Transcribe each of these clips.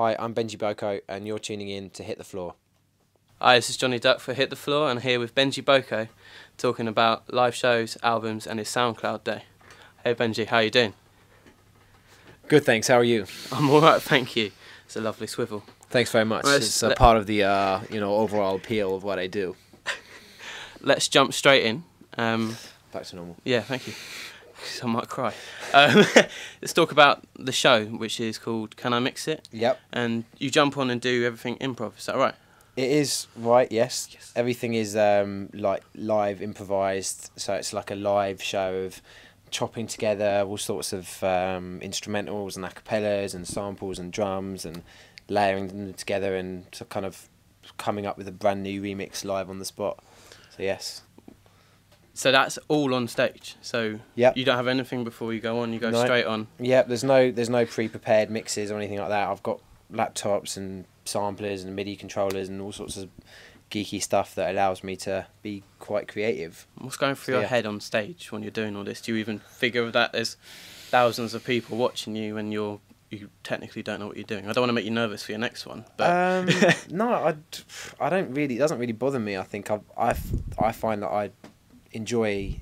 Hi, I'm Benji Boko, and you're tuning in to Hit the Floor. Hi, this is Johnny Duck for Hit the Floor, and here with Benji Boko, talking about live shows, albums, and his SoundCloud day. Hey Benji, how you doing? Good, thanks. How are you? I'm alright, thank you. It's a lovely swivel. Thanks very much. It's a part of the overall appeal of what I do. Let's jump straight in. Back to normal. Yeah, thank you. I might cry. Let's talk about the show, which is called Can I Mix It? Yep. And you jump on and do everything improv, is that right? It is right, yes. Everything is like live improvised, so it's like a live show of chopping together all sorts of instrumentals and acapellas and samples and drums and layering them together and so kind of coming up with a brand new remix live on the spot. So yes. So that's all on stage. So yep. You don't have anything before you go on. You go straight on. Yeah, there's no pre-prepared mixes or anything like that. I've got laptops and samplers and MIDI controllers and all sorts of geeky stuff that allows me to be quite creative. What's going through your head on stage when you're doing all this? Do you even figure that there's thousands of people watching you and you technically don't know what you're doing? I don't want to make you nervous for your next one, but no, I don't really. It doesn't really bother me. I think I find that I enjoy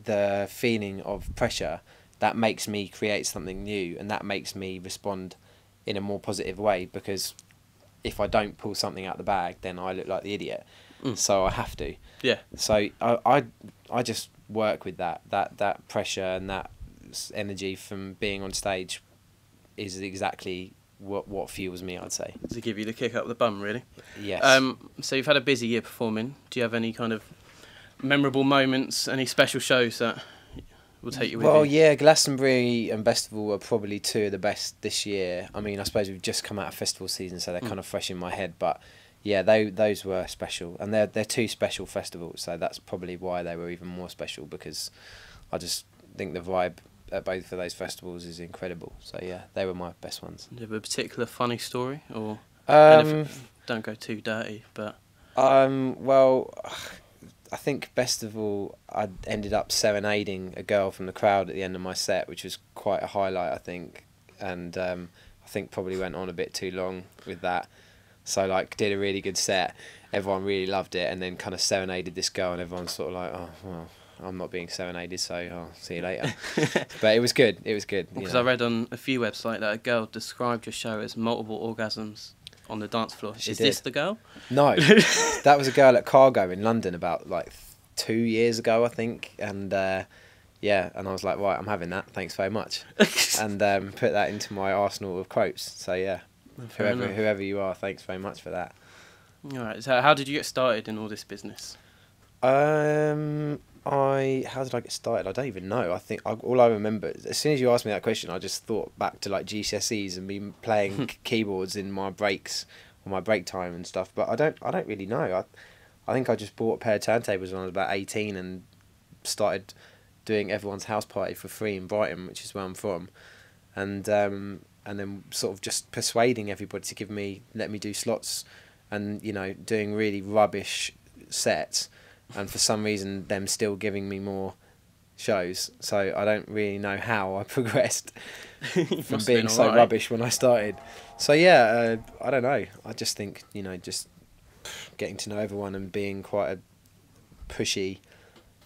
the feeling of pressure that makes me create something new, and that makes me respond in a more positive way, because if I don't pull something out the bag, then I look like the idiot. So I have to. Yeah. So I just work with that pressure, and that energy from being on stage is exactly what fuels me, I'd say. To give you the kick up the bum, really. Yes. So you've had a busy year performing. Do you have any kind of memorable moments, any special shows that will take you with you? Well, yeah, Glastonbury and Festival are probably two of the best this year. I mean, I suppose we've just come out of festival season, so they're kind of fresh in my head. But yeah, those were special, and they're two special festivals, so that's probably why they were even more special, because I just think the vibe at both of those festivals is incredible. So yeah, they were my best ones. Do you have a particular funny story, or don't go too dirty, but well, I think best of all, I ended up serenading a girl from the crowd at the end of my set, which was quite a highlight, I think. And I think probably went on a bit too long with that. So like, did a really good set, everyone really loved it, and then kind of serenaded this girl, and everyone's sort of like, oh well, I'm not being serenaded, so I'll see you later. But it was good. It was good. Because I read on a few websites that a girl described your show as multiple orgasms on the dance floor. Is this the girl? No, that was a girl at Cargo in London about like 2 years ago, I think, and yeah, and I was like, right, I'm having that, thanks very much, and put that into my arsenal of quotes. So yeah, whoever you are, thanks very much for that. All right. So how did you get started in all this business? How did I get started? I don't even know. I think all I remember, as soon as you asked me that question, I just thought back to like GCSEs and me playing keyboards in my breaks or my break time and stuff. But I don't really know. I think I just bought a pair of turntables when I was about 18 and started doing everyone's house party for free in Brighton, which is where I'm from, and then sort of just persuading everybody to let me do slots, and doing really rubbish sets. And for some reason, them still giving me more shows. So I don't really know how I progressed from being so rubbish when I started. So yeah, I don't know. I just think, just getting to know everyone and being quite a pushy,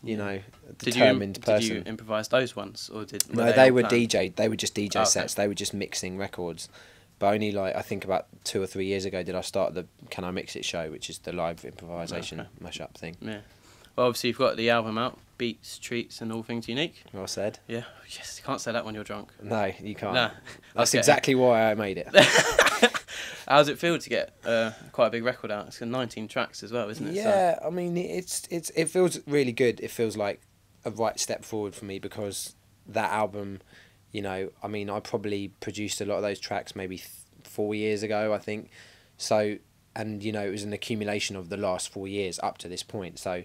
determined person. Did you improvise those ones, or No, they were DJ. They were just DJ sets. They were just mixing records. But only like, I think about 2 or 3 years ago did I start the Can I Mix It show, which is the live improvisation mashup thing. Yeah. Well, obviously you've got the album out, Beats, Treats and All Things Unique. Well said. Yeah. Yes, you can't say that when you're drunk. No, you can't. Nah. That's exactly why I made it. How does it feel to get quite a big record out? It's got 19 tracks as well, isn't it? Yeah, I mean, it feels really good. It feels like a right step forward for me, because that album, I mean, I probably produced a lot of those tracks maybe 4 years ago, I think. So, and it was an accumulation of the last 4 years up to this point. So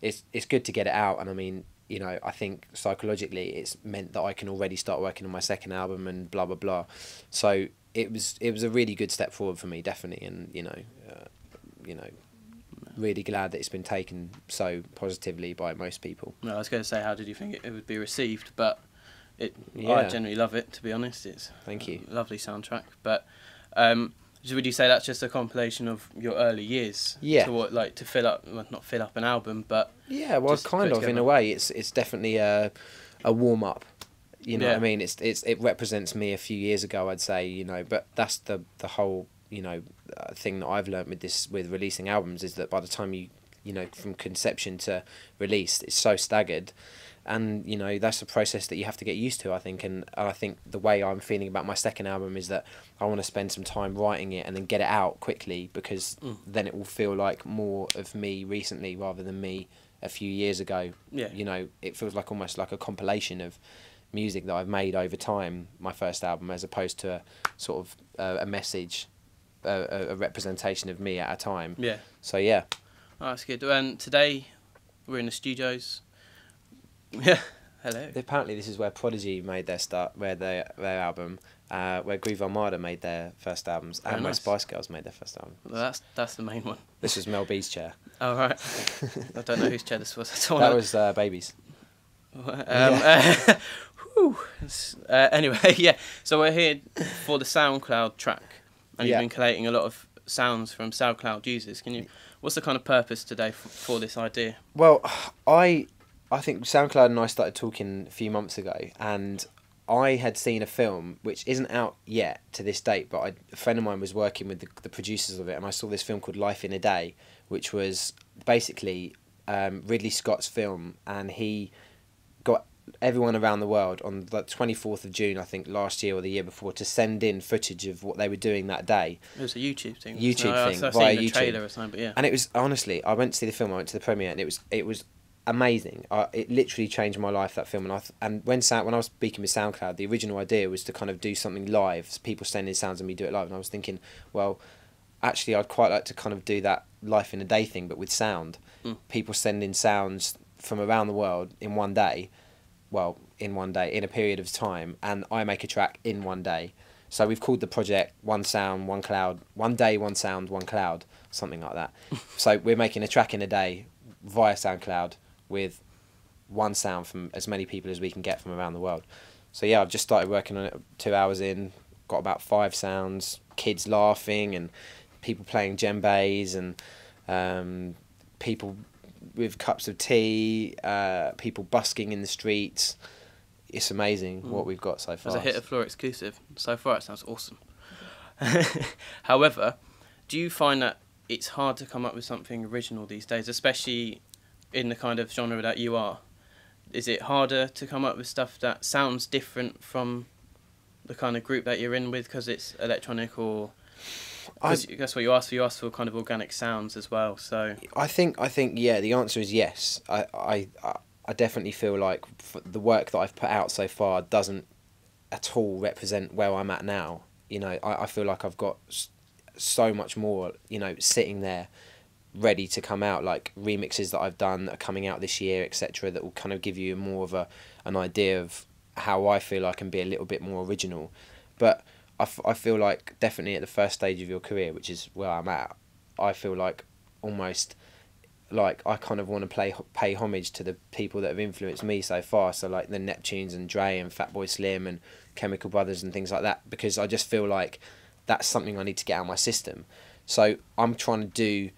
it's good to get it out. And I mean, I think psychologically it's meant that I can already start working on my second album and blah, blah, blah. So it was a really good step forward for me, definitely. And, really glad that it's been taken so positively by most people. No, I was going to say, how did you think it would be received? But I generally love it, to be honest. It's Thank you. A lovely soundtrack. But would you say that's just a compilation of your early years? Yeah. To what, like, to fill up, well, not fill up an album, but yeah, well, just kind put of in together. a way. It's definitely a warm up. You know Yeah. what I mean? It represents me a few years ago, I'd say. You know, but that's the whole, you know, thing that I've learned with releasing albums is that by the time you know, from conception to release, it's so staggered. And, you know, that's a process that you have to get used to, I think. And I think the way I'm feeling about my second album is that I want to spend some time writing it and then get it out quickly, because then it will feel like more of me recently rather than me a few years ago. Yeah. You know, it feels like almost like a compilation of music that I've made over time, my first album, as opposed to a sort of a message, a representation of me at a time. Yeah. So, yeah. Oh, that's good. And today we're in the studios. Yeah. Hello. Apparently, this is where Prodigy made their their album, where Groove Armada made their first albums, and where nice. Spice Girls made their first album. Well, that's the main one. This was Mel B's chair. Oh, right. I don't know whose chair this was. That was Baby's. Whew. Anyway, yeah. So we're here for the SoundCloud track, and you've been collating a lot of sounds from SoundCloud users. What's the kind of purpose today for this idea? Well, I think SoundCloud and I started talking a few months ago, and I had seen a film which isn't out yet to this date, but a friend of mine was working with the producers of it, and I saw this film called Life in a Day, which was basically Ridley Scott's film, and he got everyone around the world on the 24th of June, I think, last year or the year before, to send in footage of what they were doing that day. It was a YouTube thing. I've via seen YouTube. Trailer or something, but yeah. And it was, honestly, I went to see the film, I went to the premiere, and it was amazing. It literally changed my life, that film. And when I was speaking with SoundCloud, the original idea was to kind of do something live, so people send in sounds and me do it live. And I was thinking, well, actually, I'd quite like to kind of do that Life in a Day thing, but with sound. People send in sounds from around the world in one day. Well, in one day, in a period of time, and I make a track in one day. So we've called the project One Sound, One Cloud, One Day, One Sound, One Cloud, something like that. So we're making a track in a day via SoundCloud with one sound from as many people as we can get from around the world. So yeah, I've just started working on it 2 hours in, got about 5 sounds, kids laughing and people playing djembes and people with cups of tea, people busking in the streets. It's amazing what we've got so far. As a Hit the Floor exclusive. So far it sounds awesome. However, do you find that it's hard to come up with something original these days, especially in the kind of genre that you are? Is it harder to come up with stuff that sounds different from the kind of group that you're in with because it's electronic, or... Because that's what you asked for. You asked for kind of organic sounds as well. So I think yeah. The answer is yes. I definitely feel like the work that I've put out so far doesn't at all represent where I'm at now. You know, I feel like I've got so much more, you know, sitting there ready to come out, like remixes that I've done that are coming out this year, etc. That will kind of give you more of an idea of how I feel I can be a little bit more original, but. I feel like definitely at the first stage of your career, which is where I'm at, I feel like almost like I kind of want to pay homage to the people that have influenced me so far. So like the Neptunes and Dre and Fatboy Slim and Chemical Brothers and things like that, because I just feel like that's something I need to get out of my system. So I'm trying to do,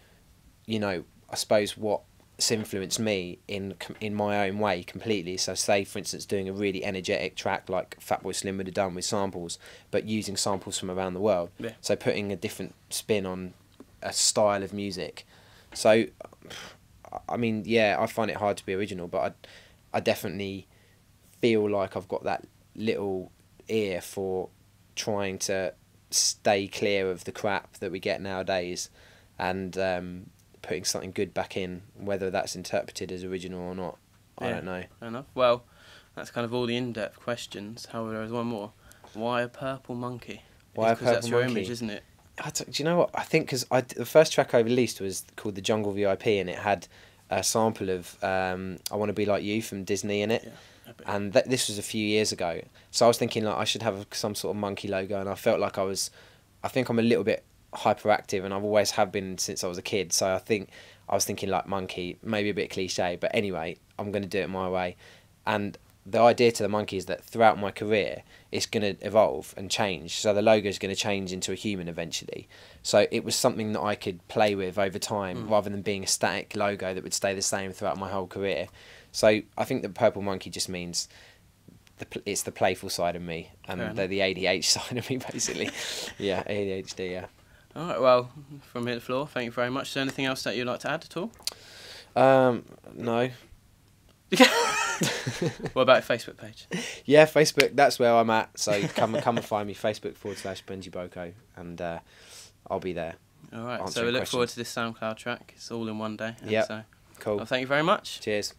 you know, I suppose what's influenced me in my own way completely. So say for instance doing a really energetic track like Fatboy Slim would have done with samples, but using samples from around the world. Yeah. So putting a different spin on a style of music. So I mean, yeah, I find it hard to be original, but I definitely feel like I've got that little ear for trying to stay clear of the crap that we get nowadays, and putting something good back in, whether that's interpreted as original or not. I don't know. Fair enough. Well, that's kind of all the in-depth questions. However, there's one more. Why a purple monkey? Why a purple that's your monkey? image, isn't it? Do you know what? I think because the first track I released was called The Jungle VIP, and it had a sample of I Want to Be Like You from Disney in it. Yeah, and this was a few years ago. So I was thinking like I should have some sort of monkey logo, and I felt like I think I'm a little bit hyperactive, and I've always have been since I was a kid. So I was thinking like monkey, maybe a bit cliche, but anyway, I'm going to do it my way. And the idea to the monkey is that throughout my career, it's going to evolve and change. So the logo is going to change into a human eventually. So it was something that I could play with over time, rather than being a static logo that would stay the same throughout my whole career. So I think the purple monkey just means it's the playful side of me, and the ADHD side of me, basically. Yeah, ADHD, yeah. All right, well, from here to the floor, thank you very much. Is there anything else that you'd like to add at all? No. What about your Facebook page? Yeah, Facebook, that's where I'm at. So come and find me, Facebook.com/Benji Boko, and I'll be there. All right, so we look forward to this SoundCloud track. It's all in one day. Yeah, so, cool. well, thank you very much. Cheers.